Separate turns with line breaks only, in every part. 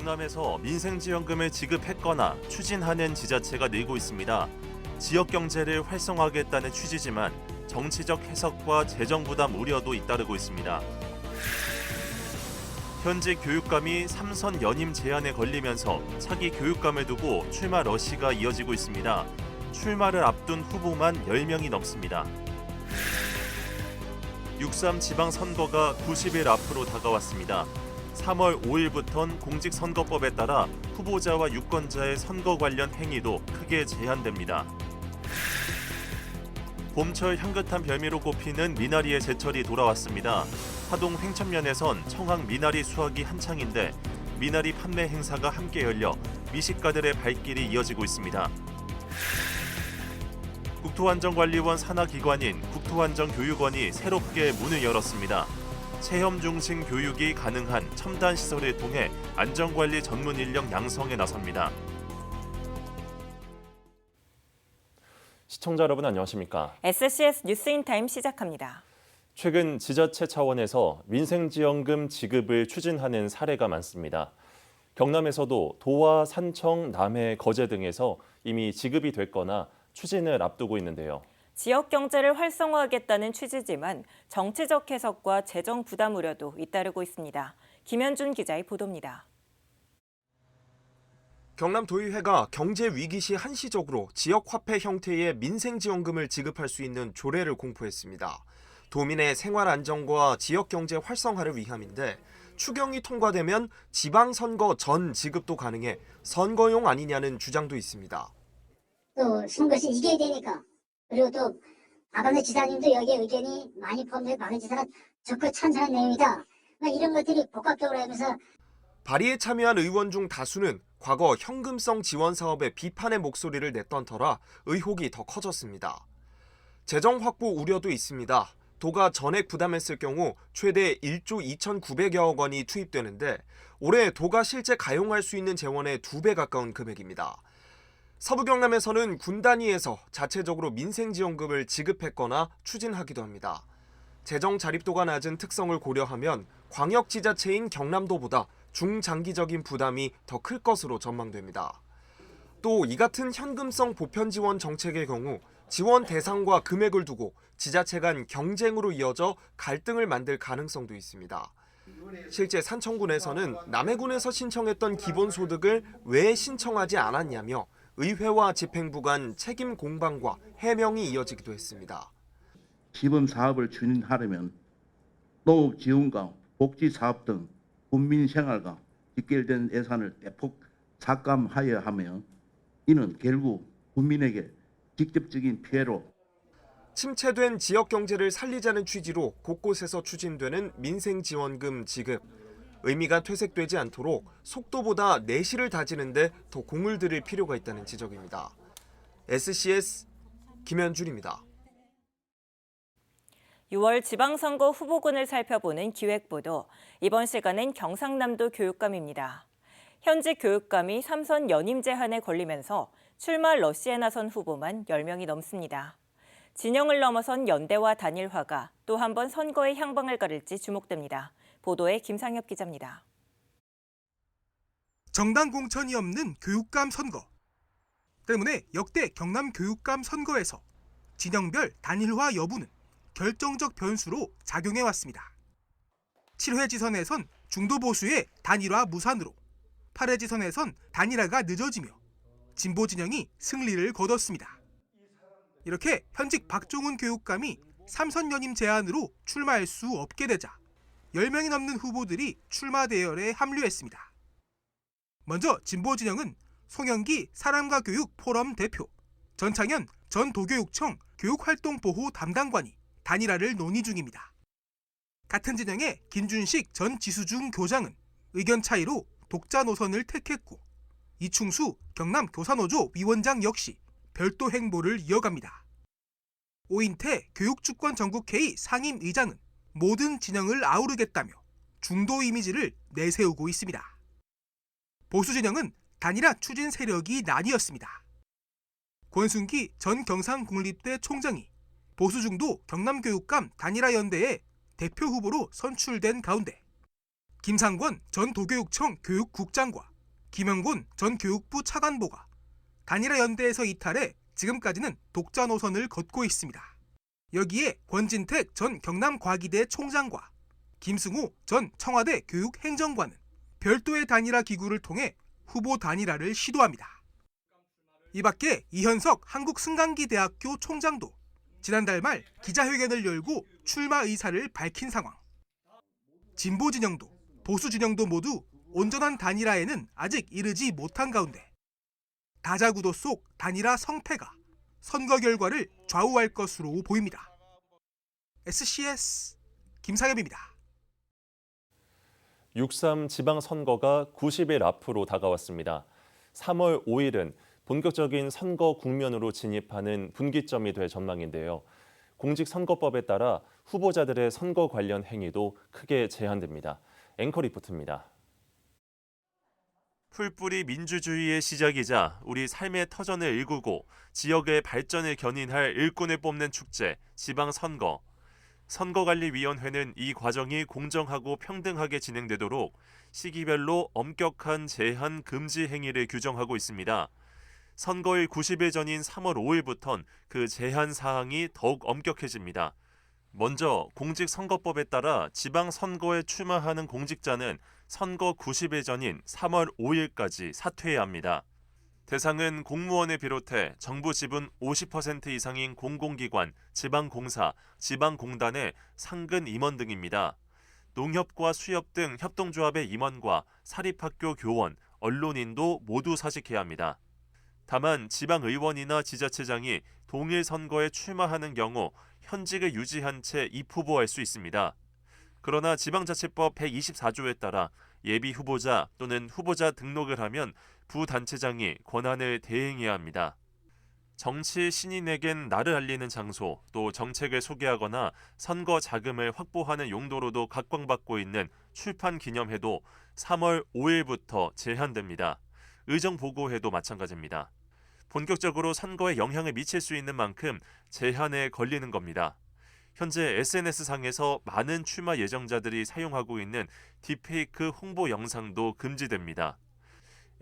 경남에서 민생지원금을 지급했거나 추진하는 지자체가 늘고 있습니다. 지역 경제를 활성화하겠다는 취지지만 정치적 해석과 재정 부담 우려도 잇따르고 있습니다. 현재 교육감이 3선 연임 제한에 걸리면서 차기 교육감을 두고 출마 러시가 이어지고 있습니다. 출마를 앞둔 후보만 10명이 넘습니다. 6.3 지방선거가 90일 앞으로 다가왔습니다. 3월 5일부터는 공직선거법에 따라 후보자와 유권자의 선거 관련 행위도 크게 제한됩니다. 봄철 향긋한 별미로 꼽히는 미나리의 제철이 돌아왔습니다. 하동 횡천면에선 청황 미나리 수확이 한창인데 미나리 판매 행사가 함께 열려 미식가들의 발길이 이어지고 있습니다. 국토안전관리원 산하기관인 국토안전교육원이 새롭게 문을 열었습니다. 체험 중심 교육이 가능한 첨단 시설을 통해 안전관리 전문 인력 양성에 나섭니다. 시청자 여러분 안녕하십니까?
SCS 뉴스인타임 시작합니다.
최근 지자체 차원에서 민생지원금 지급을 추진하는 사례가 많습니다. 경남에서도 도와 산청, 남해, 거제 등에서 이미 지급이 됐거나 추진을 앞두고 있는데요.
지역 경제를 활성화하겠다는 취지지만 정치적 해석과 재정 부담 우려도 잇따르고 있습니다. 김현준 기자의 보도입니다.
경남도의회가 경제 위기 시 한시적으로 지역화폐 형태의 민생지원금을 지급할 수 있는 조례를 공포했습니다. 도민의 생활 안정과 지역 경제 활성화를 위함인데 추경이 통과되면 지방선거 전 지급도 가능해 선거용 아니냐는 주장도 있습니다.
또 선거에서 이겨야 되니까. 그리고 또 박원순 지사님도 여기에 의견이 많이 포함돼서 박원순 지사가 적극 찬성한 내용이다. 이런 것들이 복합적으로 하면서
발의에 참여한 의원 중 다수는 과거 현금성 지원 사업에 비판의 목소리를 냈던 터라 의혹이 더 커졌습니다. 재정 확보 우려도 있습니다. 도가 전액 부담했을 경우 최대 1조 2,900여억 원이 투입되는데 올해 도가 실제 가용할 수 있는 재원의 2배 가까운 금액입니다. 서부 경남에서는 군 단위에서 자체적으로 민생지원금을 지급했거나 추진하기도 합니다. 재정 자립도가 낮은 특성을 고려하면 광역지자체인 경남도보다 중장기적인 부담이 더 클 것으로 전망됩니다. 또 이 같은 현금성 보편 지원 정책의 경우 지원 대상과 금액을 두고 지자체 간 경쟁으로 이어져 갈등을 만들 가능성도 있습니다. 실제 산청군에서는 남해군에서 신청했던 기본소득을 왜 신청하지 않았냐며 의회와 집행부 간 책임 공방과 해명이 이어지기도 했습니다.
시범 사업을 추진하려면 농업 지원과 복지 사업 등 국민 생활과 직결된 예산을 대폭 삭감하여야 하며 이는 결국 국민에게 직접적인 피해로
침체된 지역 경제를 살리자는 취지로 곳곳에서 추진되는 민생지원금 지급. 의미가 퇴색되지 않도록 속도보다 내실을 다지는 데 더 공을 들일 필요가 있다는 지적입니다. SCS 김현준입니다.
6월 지방선거 후보군을 살펴보는 기획보도. 이번 시간은 경상남도 교육감입니다. 현직 교육감이 3선 연임 제한에 걸리면서 출마 러시에 나선 후보만 10명이 넘습니다. 진영을 넘어선 연대와 단일화가 또 한 번 선거의 향방을 가를지 주목됩니다. 보도에 김상엽 기자입니다.
정당 공천이 없는 교육감 선거 때문에 역대 경남 교육감 선거에서 진영별 단일화 여부는 결정적 변수로 작용해왔습니다. 7회 지선에선 중도 보수의 단일화 무산으로 8회 지선에선 단일화가 늦어지며 진보 진영이 승리를 거뒀습니다. 이렇게 현직 박종훈 교육감이 3선 연임 제한으로 출마할 수 없게 되자 10명이 넘는 후보들이 출마 대열에 합류했습니다. 먼저 진보 진영은 송영기 사람과 교육 포럼 대표, 전창현 전 도교육청 교육활동보호 담당관이 단일화를 논의 중입니다. 같은 진영의 김준식 전 지수중 교장은 의견 차이로 독자 노선을 택했고 이충수 경남 교사노조 위원장 역시 별도 행보를 이어갑니다. 오인태 교육주권 전국회의 상임의장은 모든 진영을 아우르겠다며 중도 이미지를 내세우고 있습니다. 보수 진영은 단일화 추진 세력이 나뉘었습니다. 권순기 전 경상국립대 총장이 보수 중도 경남교육감 단일화연대의 대표 후보로 선출된 가운데 김상권 전 도교육청 교육국장과 김영곤 전 교육부 차관보가 단일화 연대에서 이탈해 지금까지는 독자 노선을 걷고 있습니다. 여기에 권진택 전 경남과기대 총장과 김승우 전 청와대 교육행정관은 별도의 단일화 기구를 통해 후보 단일화를 시도합니다. 이 밖에 이현석 한국승강기대학교 총장도 지난달 말 기자회견을 열고 출마 의사를 밝힌 상황. 진보 진영도 보수 진영도 모두 온전한 단일화에는 아직 이르지 못한 가운데 다자구도 속 단일화 성패가 선거 결과를 좌우할 것으로 보입니다. SCS 김상엽입니다.
6.3 지방선거가 90일 앞으로 다가왔습니다. 3월 5일은 본격적인 선거 국면으로 진입하는 분기점이 될 전망인데요. 공직선거법에 따라 후보자들의 선거 관련 행위도 크게 제한됩니다. 앵커 리포트입니다. 풀뿌리 민주주의의 시작이자 우리 삶의 터전을 일구고 지역의 발전을 견인할 일꾼을 뽑는 축제, 지방선거. 선거관리위원회는 이 과정이 공정하고 평등하게 진행되도록 시기별로 엄격한 제한 금지 행위를 규정하고 있습니다. 선거일 90일 전인 3월 5일부턴 그 제한 사항이 더욱 엄격해집니다. 먼저 공직선거법에 따라 지방선거에 출마하는 공직자는 선거 90일 전인 3월 5일까지 사퇴해야 합니다. 대상은 공무원을 비롯해 정부 지분 50% 이상인 공공기관, 지방공사, 지방공단의 상근 임원 등입니다. 농협과 수협 등 협동조합의 임원과 사립학교 교원, 언론인도 모두 사직해야 합니다. 다만 지방의원이나 지자체장이 동일 선거에 출마하는 경우 현직을 유지한 채 입후보할 수 있습니다. 그러나 지방자치법 124조에 따라 예비 후보자 또는 후보자 등록을 하면 부단체장이 권한을 대행해야 합니다. 정치 신인에겐 나를 알리는 장소, 또 정책을 소개하거나 선거 자금을 확보하는 용도로도 각광받고 있는 출판 기념회도 3월 5일부터 제한됩니다. 의정 보고회도 마찬가지입니다. 본격적으로 선거에 영향을 미칠 수 있는 만큼 제한에 걸리는 겁니다. 현재 SNS상에서 많은 출마 예정자들이 사용하고 있는 딥페이크 홍보 영상도 금지됩니다.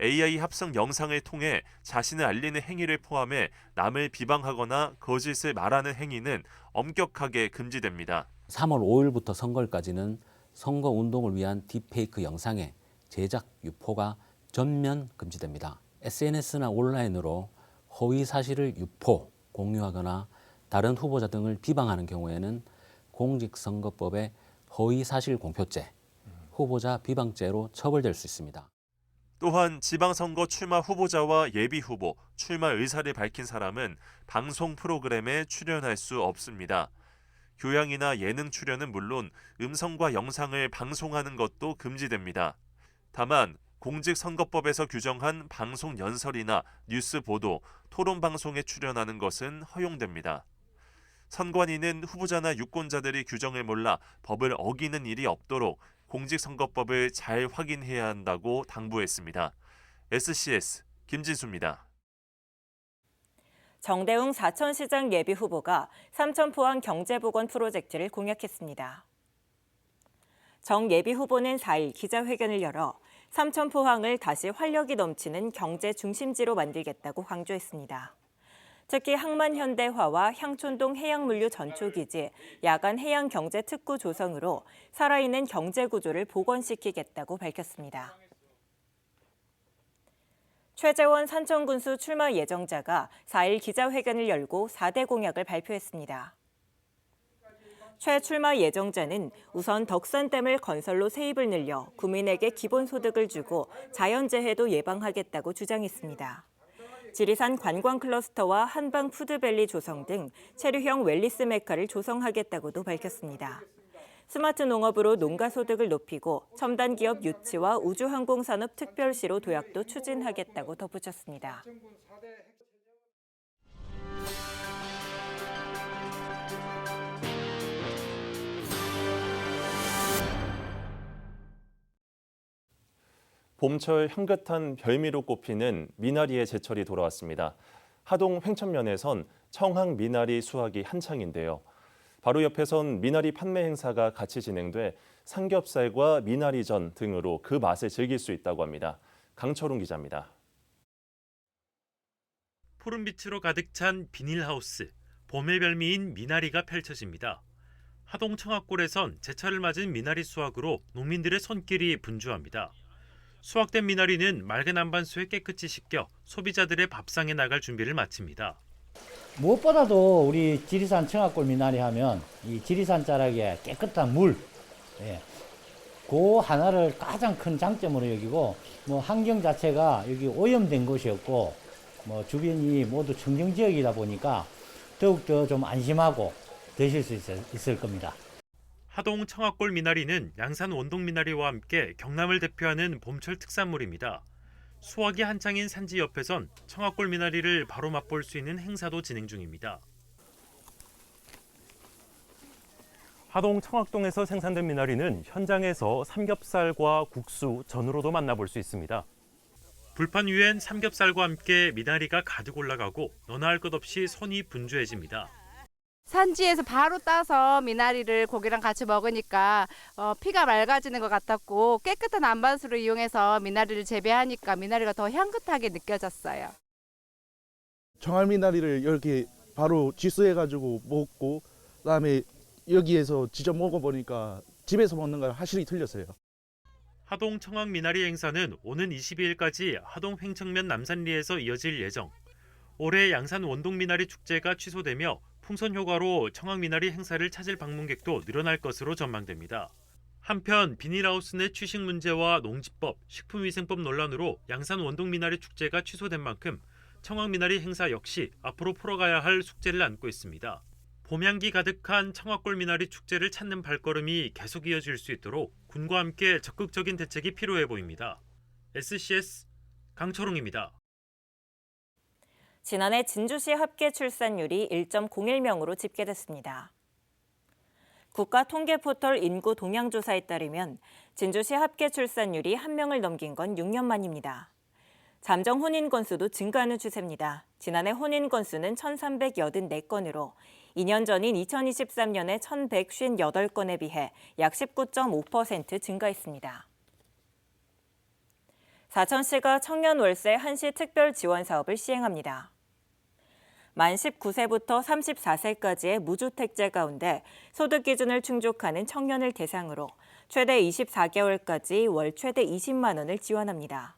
AI 합성 영상을 통해 자신을 알리는 행위를 포함해 남을 비방하거나 거짓을 말하는 행위는 엄격하게 금지됩니다.
3월 5일부터 선거일까지는 선거운동을 위한 딥페이크 영상의 제작, 유포가 전면 금지됩니다. SNS나 온라인으로 허위 사실을 유포, 공유하거나 다른 후보자 등을 비방하는 경우에는 공직선거법의 허위사실 공표죄, 후보자 비방죄로 처벌될 수 있습니다.
또한 지방선거 출마 후보자와 예비후보, 출마 의사를 밝힌 사람은 방송 프로그램에 출연할 수 없습니다. 교양이나 예능 출연은 물론 음성과 영상을 방송하는 것도 금지됩니다. 다만 공직선거법에서 규정한 방송 연설이나 뉴스 보도, 토론 방송에 출연하는 것은 허용됩니다. 선관위는 후보자나 유권자들이 규정을 몰라 법을 어기는 일이 없도록 공직선거법을 잘 확인해야 한다고 당부했습니다. SCS 김진수입니다.
정대웅 사천시장 예비후보가 삼천포항 경제복원 프로젝트를 공약했습니다. 정 예비후보는 4일 기자회견을 열어 삼천포항을 다시 활력이 넘치는 경제 중심지로 만들겠다고 강조했습니다. 특히 항만현대화와 향촌동 해양물류 전초기지, 야간 해양경제특구 조성으로 살아있는 경제구조를 복원시키겠다고 밝혔습니다. 최재원 산청군수 출마 예정자가 4일 기자회견을 열고 4대 공약을 발표했습니다. 최 출마 예정자는 우선 덕산댐을 건설로 세입을 늘려 구민에게 기본소득을 주고 자연재해도 예방하겠다고 주장했습니다. 지리산 관광클러스터와 한방 푸드밸리 조성 등 체류형 웰리스 메카를 조성하겠다고도 밝혔습니다. 스마트 농업으로 농가 소득을 높이고 첨단 기업 유치와 우주항공산업 특별시로 도약도 추진하겠다고 덧붙였습니다.
봄철 향긋한 별미로 꼽히는 미나리의 제철이 돌아왔습니다. 하동 횡천면에선 청항 미나리 수확이 한창인데요. 바로 옆에선 미나리 판매 행사가 같이 진행돼 삼겹살과 미나리전 등으로 그 맛을 즐길 수 있다고 합니다. 강철웅 기자입니다.
푸른빛으로 가득 찬 비닐하우스, 봄의 별미인 미나리가 펼쳐집니다. 하동 청학골에선 제철을 맞은 미나리 수확으로 농민들의 손길이 분주합니다. 수확된 미나리는 맑은 안반수에 깨끗이 씻겨 소비자들의 밥상에 나갈 준비를 마칩니다.
무엇보다도 우리 지리산 청학골 미나리 하면 이 지리산 자락에 깨끗한 물, 그 하나를 가장 큰 장점으로 여기고, 뭐 환경 자체가 여기 오염된 곳이었고, 뭐 주변이 모두 청정 지역이다 보니까 더욱더 좀 안심하고 드실 수 있을 겁니다.
하동 청학골 미나리는 양산 원동 미나리와 함께 경남을 대표하는 봄철 특산물입니다. 수확이 한창인 산지 옆에선 청학골 미나리를 바로 맛볼 수 있는 행사도 진행 중입니다. 하동 청학동에서 생산된 미나리는 현장에서 삼겹살과 국수, 전으로도 만나볼 수 있습니다. 불판 위엔 삼겹살과 함께 미나리가 가득 올라가고 너나 할 것 없이 손이 분주해집니다.
산지에서 바로 따서 미나리를 고기랑 같이 먹으니까 피가 맑아지는 것 같았고, 깨끗한 안반수를 이용해서 미나리를 재배하니까 미나리가 더 향긋하게 느껴졌어요.
청알미나리를 이렇게 바로 직수해가지고 먹고, 그다음에 여기에서 직접 먹어보니까 집에서 먹는 거랑 확실히 틀렸어요.
하동 청학 미나리 행사는 오는 22일까지 하동 횡청면 남산리에서 이어질 예정. 올해 양산 원동 미나리 축제가 취소되며 풍선 효과로 청학 미나리 행사를 찾을 방문객도 늘어날 것으로 전망됩니다. 한편 비닐하우스 내 취식 문제와 농지법, 식품위생법 논란으로 양산 원동 미나리 축제가 취소된 만큼 청학 미나리 행사 역시 앞으로 풀어가야 할 숙제를 안고 있습니다. 봄향기 가득한 청학골 미나리 축제를 찾는 발걸음이 계속 이어질 수 있도록 군과 함께 적극적인 대책이 필요해 보입니다. SCS 강철웅입니다.
지난해 진주시 합계 출산율이 1.01명으로 집계됐습니다. 국가통계포털 인구 동향조사에 따르면 진주시 합계 출산율이 1명을 넘긴 건 6년 만입니다. 잠정 혼인 건수도 증가하는 추세입니다. 지난해 혼인 건수는 1,384건으로 2년 전인 2023년에 1,158건에 비해 약 19.5% 증가했습니다. 사천시가 청년 월세 한시 특별 지원 사업을 시행합니다. 만 19세부터 34세까지의 무주택자 가운데 소득 기준을 충족하는 청년을 대상으로 최대 24개월까지 월 최대 20만 원을 지원합니다.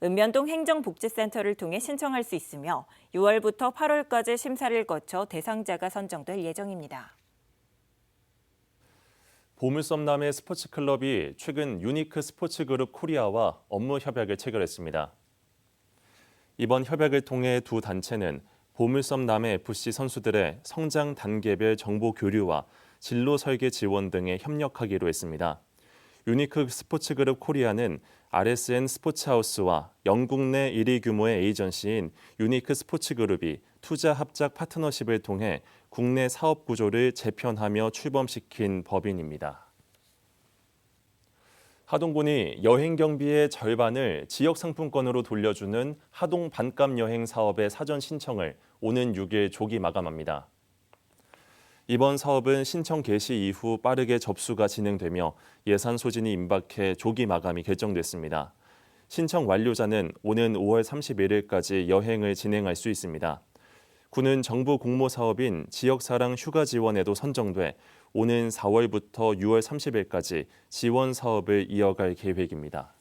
읍면동 행정복지센터를 통해 신청할 수 있으며 6월부터 8월까지 심사를 거쳐 대상자가 선정될 예정입니다.
보물섬남의 스포츠클럽이 최근 유니크 스포츠그룹 코리아와 업무 협약을 체결했습니다. 이번 협약을 통해 두 단체는 보물섬남의 FC 선수들의 성장 단계별 정보 교류와 진로 설계 지원 등에 협력하기로 했습니다. 유니크 스포츠그룹 코리아는 RSN 스포츠하우스와 영국 내 1위 규모의 에이전시인 유니크 스포츠그룹이 투자 합작 파트너십을 통해 국내 사업 구조를 재편하며 출범시킨 법인입니다. 하동군이 여행 경비의 절반을 지역 상품권으로 돌려주는 하동 반값 여행 사업의 사전 신청을 오는 6일 조기 마감합니다. 이번 사업은 신청 개시 이후 빠르게 접수가 진행되며 예산 소진이 임박해 조기 마감이 결정됐습니다. 신청 완료자는 오는 5월 31일까지 여행을 진행할 수 있습니다. 군은 정부 공모 사업인 지역사랑 휴가 지원에도 선정돼 오는 4월부터 6월 30일까지 지원 사업을 이어갈 계획입니다.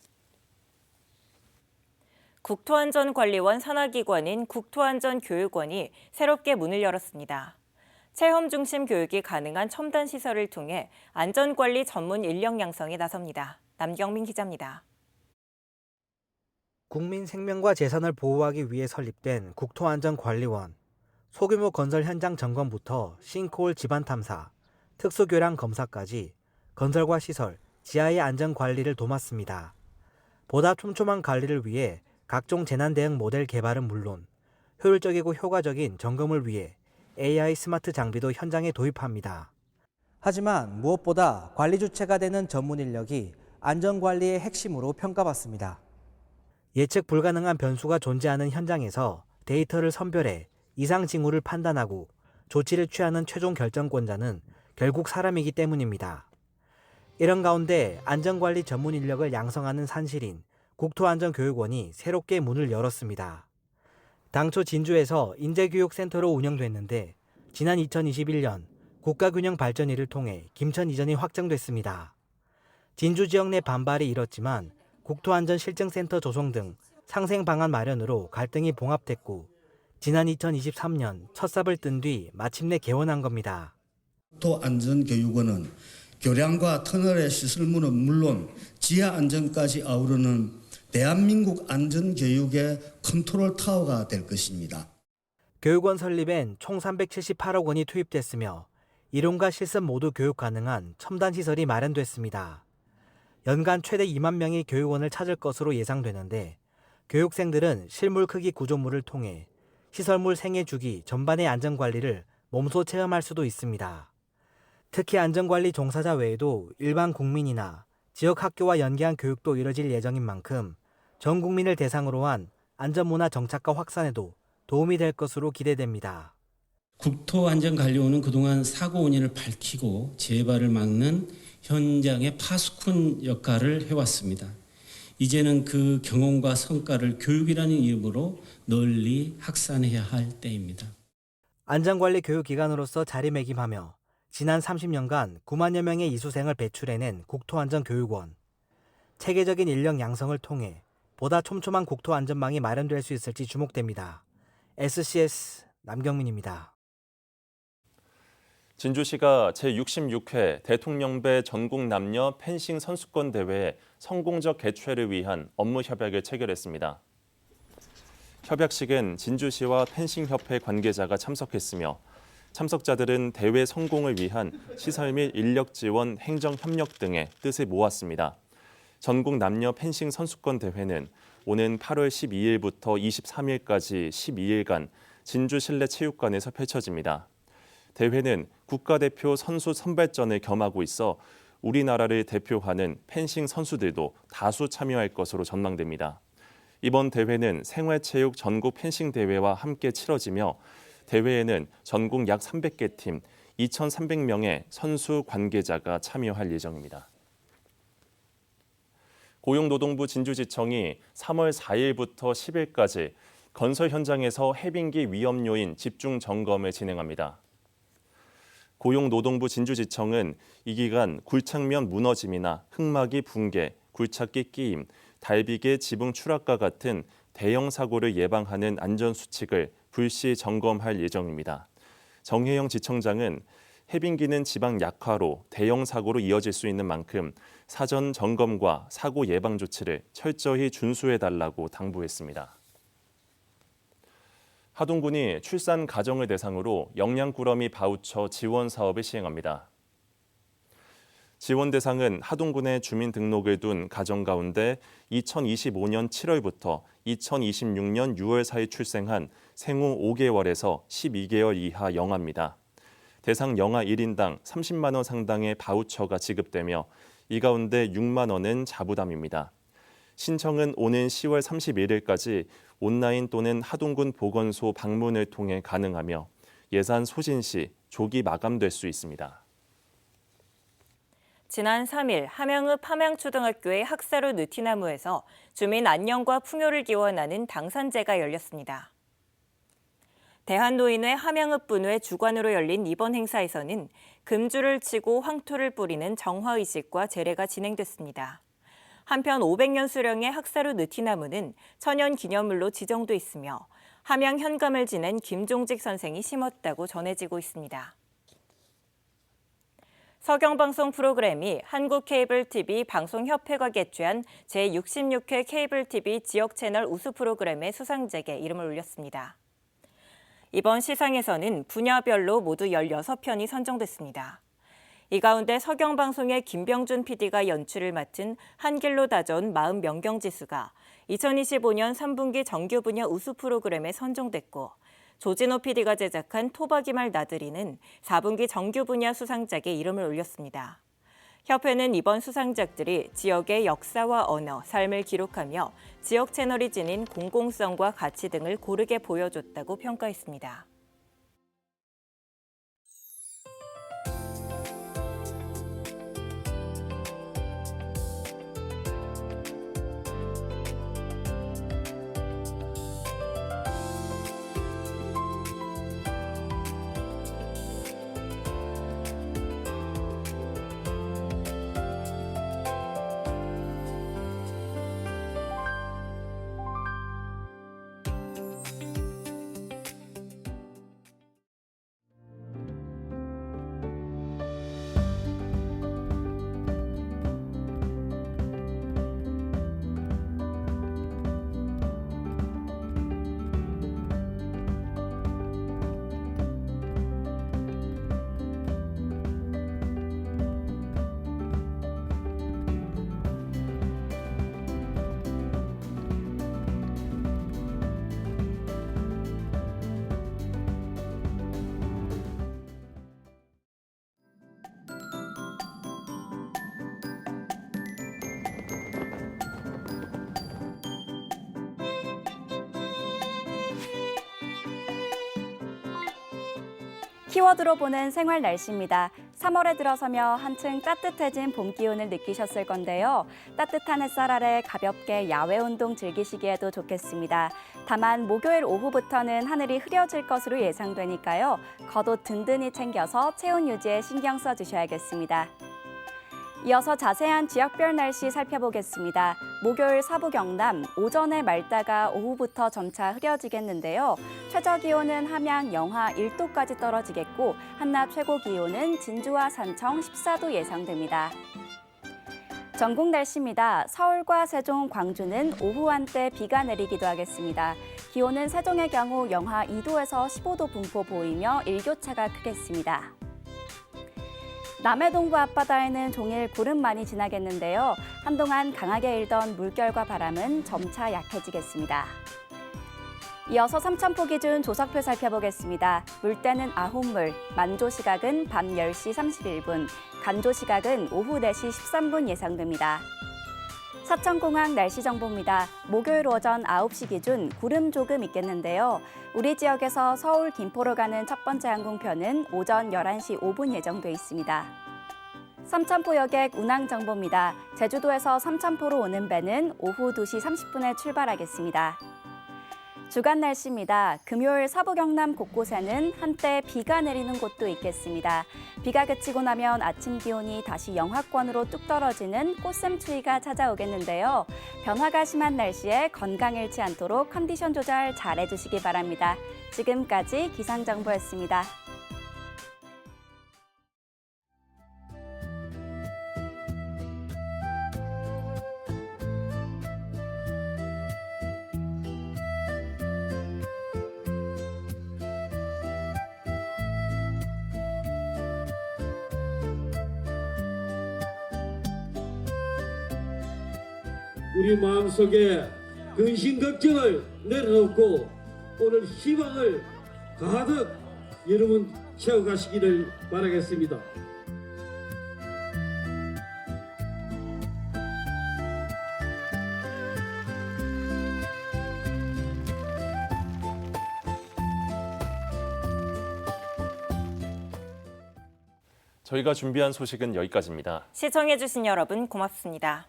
국토안전관리원 산하기관인 국토안전교육원이 새롭게 문을 열었습니다. 체험 중심 교육이 가능한 첨단 시설을 통해 안전관리 전문 인력 양성에 나섭니다. 남경민 기자입니다.
국민 생명과 재산을 보호하기 위해 설립된 국토안전관리원. 소규모 건설 현장 점검부터 싱크홀 집안 탐사, 특수교량 검사까지 건설과 시설, 지하의 안전관리를 도맡습니다. 보다 촘촘한 관리를 위해 각종 재난 대응 모델 개발은 물론 효율적이고 효과적인 점검을 위해 AI 스마트 장비도 현장에 도입합니다. 하지만 무엇보다 관리 주체가 되는 전문 인력이 안전관리의 핵심으로 평가받습니다. 예측 불가능한 변수가 존재하는 현장에서 데이터를 선별해 이상 징후를 판단하고 조치를 취하는 최종 결정권자는 결국 사람이기 때문입니다. 이런 가운데 안전관리 전문 인력을 양성하는 산실인 국토안전교육원이 새롭게 문을 열었습니다. 당초 진주에서 인재교육센터로 운영됐는데 지난 2021년 국가균형발전위를 통해 김천 이전이 확정됐습니다. 진주 지역 내 반발이 일었지만 국토안전실증센터 조성 등 상생 방안 마련으로 갈등이 봉합됐고 지난 2023년 첫 삽을 뜬 뒤 마침내 개원한 겁니다.
국토안전교육원은 교량과 터널의 시설물은 물론 지하 안전까지 아우르는 대한민국 안전교육의 컨트롤 타워가 될 것입니다.
교육원 설립엔 총 378억 원이 투입됐으며 이론과 실습 모두 교육 가능한 첨단 시설이 마련됐습니다. 연간 최대 2만 명이 교육원을 찾을 것으로 예상되는데 교육생들은 실물 크기 구조물을 통해 시설물 생애 주기 전반의 안전관리를 몸소 체험할 수도 있습니다. 특히 안전관리 종사자 외에도 일반 국민이나 지역 학교와 연계한 교육도 이뤄질 예정인 만큼 전 국민을 대상으로 한 안전문화 정착과 확산에도 도움이 될 것으로 기대됩니다.
국토안전관리원은 그동안 사고 원인을 밝히고 재발을 막는 현장의 파수꾼 역할을 해왔습니다. 이제는 그 경험과 성과를 교육이라는 이름으로 널리 확산해야 할 때입니다.
안전관리 교육기관으로서 자리매김하며 지난 30년간 9만여 명의 이수생을 배출해낸 국토안전교육원. 체계적인 인력 양성을 통해 보다 촘촘한 국토안전망이 마련될 수 있을지 주목됩니다. SCS 남경민입니다.
진주시가 제66회 대통령배 전국 남녀 펜싱 선수권 대회 성공적 개최를 위한 업무 협약을 체결했습니다. 협약식엔 진주시와 펜싱협회 관계자가 참석했으며 참석자들은 대회 성공을 위한 시설 및 인력 지원, 행정 협력 등의 뜻을 모았습니다. 전국 남녀 펜싱 선수권 대회는 오는 8월 12일부터 23일까지 12일간 진주 실내체육관에서 펼쳐집니다. 대회는 국가대표 선수 선발전을 겸하고 있어 우리나라를 대표하는 펜싱 선수들도 다수 참여할 것으로 전망됩니다. 이번 대회는 생활체육 전국 펜싱 대회와 함께 치러지며 대회에는 전국 약 300개 팀 2,300명의 선수 관계자가 참여할 예정입니다. 고용노동부 진주지청이 3월 4일부터 10일까지 건설 현장에서 해빙기 위험 요인 집중 점검을 진행합니다. 고용노동부 진주지청은 이 기간 굴착면 무너짐이나 흙막이 붕괴, 굴착기 끼임, 달비계 지붕 추락과 같은 대형 사고를 예방하는 안전수칙을 불시 점검할 예정입니다. 정혜영 지청장은 해빙기는 지방 약화로 대형 사고로 이어질 수 있는 만큼 사전 점검과 사고 예방 조치를 철저히 준수해달라고 당부했습니다. 하동군이 출산 가정을 대상으로 영양꾸러미 바우처 지원 사업을 시행합니다. 지원 대상은 하동군에 주민등록을 둔 가정 가운데 2025년 7월부터 2026년 6월 사이 출생한 생후 5개월에서 12개월 이하 영아입니다. 대상 영아 1인당 30만 원 상당의 바우처가 지급되며 이 가운데 6만 원은 자부담입니다. 신청은 오는 10월 31일까지 온라인 또는 하동군 보건소 방문을 통해 가능하며 예산 소진 시 조기 마감될 수 있습니다.
지난 3일 함양읍 함양초등학교의 학사루 느티나무에서 주민 안녕과 풍요를 기원하는 당산제가 열렸습니다. 대한노인회 함양읍 분회 주관으로 열린 이번 행사에서는 금주를 치고 황토를 뿌리는 정화의식과 제례가 진행됐습니다. 한편 500년 수령의 학사루 느티나무는 천연기념물로 지정돼 있으며 함양 현감을 지낸 김종직 선생이 심었다고 전해지고 있습니다. 서경방송 프로그램이 한국케이블TV 방송협회가 개최한 제66회 케이블TV 지역채널 우수 프로그램의 수상작에 이름을 올렸습니다. 이번 시상에서는 분야별로 모두 16편이 선정됐습니다. 이 가운데 서경방송의 김병준 PD가 연출을 맡은 한길로 다져온 마음 명경지수가 2025년 3분기 정규 분야 우수 프로그램에 선정됐고 조진호 PD가 제작한 토박이말 나들이는 4분기 정규 분야 수상작에 이름을 올렸습니다. 협회는 이번 수상작들이 지역의 역사와 언어, 삶을 기록하며 지역 채널이 지닌 공공성과 가치 등을 고르게 보여줬다고 평가했습니다.
키워드로 보는 생활 날씨입니다. 3월에 들어서며 한층 따뜻해진 봄 기온을 느끼셨을 건데요. 따뜻한 햇살 아래 가볍게 야외 운동 즐기시기에도 좋겠습니다. 다만 목요일 오후부터는 하늘이 흐려질 것으로 예상되니까요. 겉옷 든든히 챙겨서 체온 유지에 신경 써주셔야겠습니다. 이어서 자세한 지역별 날씨 살펴보겠습니다. 목요일 서부 경남 오전에 맑다가 오후부터 점차 흐려지겠는데요. 최저 기온은 함양 영하 1도까지 떨어지겠고 한낮 최고 기온은 진주와 산청 14도 예상됩니다. 전국 날씨입니다. 서울과 세종, 광주는 오후 한때 비가 내리기도 하겠습니다. 기온은 세종의 경우 영하 2도에서 15도 분포 보이며 일교차가 크겠습니다. 남해 동부 앞바다에는 종일 구름 많이 지나겠는데요. 한동안 강하게 일던 물결과 바람은 점차 약해지겠습니다. 이어서 삼천포 기준 조석표 살펴보겠습니다. 물때는 아홉물, 만조 시각은 밤 10시 31분, 간조 시각은 오후 4시 13분 예상됩니다. 사천공항 날씨 정보입니다. 목요일 오전 9시 기준 구름 조금 있겠는데요. 우리 지역에서 서울, 김포로 가는 첫 번째 항공편은 오전 11시 5분 예정돼 있습니다. 삼천포 여객 운항 정보입니다. 제주도에서 삼천포로 오는 배는 오후 2시 30분에 출발하겠습니다. 주간 날씨입니다. 금요일 서부 경남 곳곳에는 한때 비가 내리는 곳도 있겠습니다. 비가 그치고 나면 아침 기온이 다시 영하권으로 뚝 떨어지는 꽃샘추위가 찾아오겠는데요. 변화가 심한 날씨에 건강 잃지 않도록 컨디션 조절 잘 해주시기 바랍니다. 지금까지 기상정보였습니다.
우리 마음속에 근심 걱정을 내려놓고 오늘 희망을 가득 여러분 채워가시기를 바라겠습니다.
저희가 준비한 소식은 여기까지입니다.
시청해주신 여러분 고맙습니다.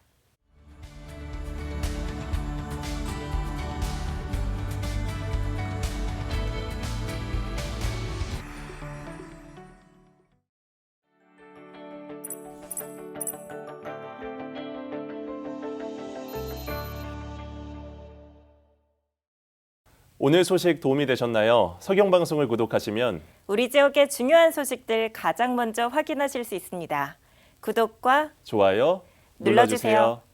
오늘 소식 도움이 되셨나요? 서경방송을 구독하시면
우리 지역의 중요한 소식들 가장 먼저 확인하실 수 있습니다. 구독과
좋아요 눌러주세요.